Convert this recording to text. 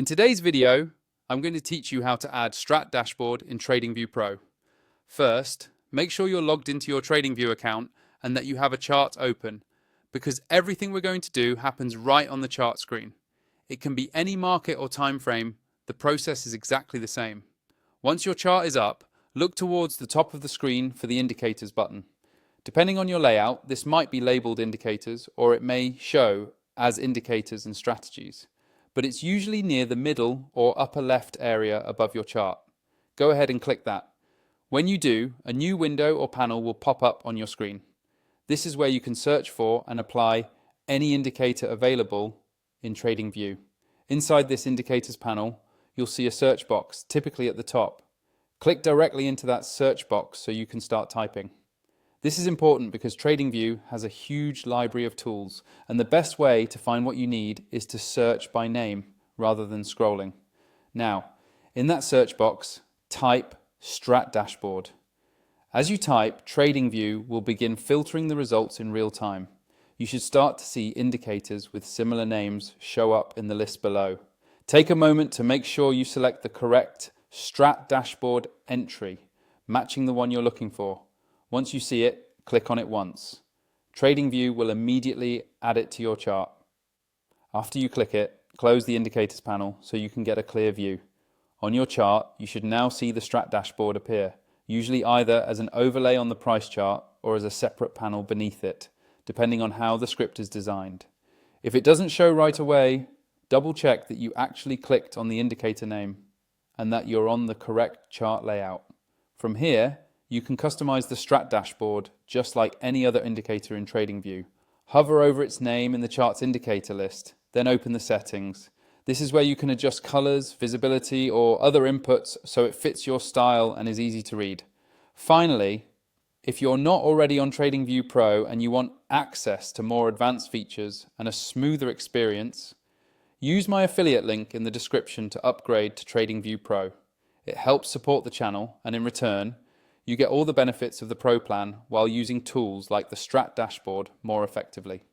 In today's video, I'm going to teach you how to add Strat Dashboard in TradingView Pro. First, make sure you're logged into your TradingView account and that you have a chart open, because everything we're going to do happens right on the chart screen. It can be any market or time frame, the process is exactly the same. Once your chart is up, look towards the top of the screen for the Indicators button. Depending on your layout, this might be labeled Indicators or it may show as Indicators and Strategies, but it's usually near the middle or upper left area above your chart. Go ahead and click that. When you do, a new window or panel will pop up on your screen. This is where you can search for and apply any indicator available in TradingView. Inside this Indicators panel, you'll see a search box, typically at the top. Click directly into that search box so you can start typing. This is important because TradingView has a huge library of tools, and the best way to find what you need is to search by name rather than scrolling. Now, in that search box, type Strat Dashboard. As you type, TradingView will begin filtering the results in real time. You should start to see indicators with similar names show up in the list below. Take a moment to make sure you select the correct Strat Dashboard entry, matching the one you're looking for. Once you see it, click on it once. TradingView will immediately add it to your chart. After you click it, close the Indicators panel so you can get a clear view. On your chart, you should now see the Strat Dashboard appear, usually either as an overlay on the price chart or as a separate panel beneath it, depending on how the script is designed. If it doesn't show right away, double check that you actually clicked on the indicator name and that you're on the correct chart layout. From here, you can customize the Strat Dashboard just like any other indicator in TradingView. Hover over its name in the chart's indicator list, then open the settings. This is where you can adjust colors, visibility, or other inputs so it fits your style and is easy to read. Finally, if you're not already on TradingView Pro and you want access to more advanced features and a smoother experience, use my affiliate link in the description to upgrade to TradingView Pro. It helps support the channel, and in return, you get all the benefits of the Pro plan while using tools like the Strat Dashboard more effectively.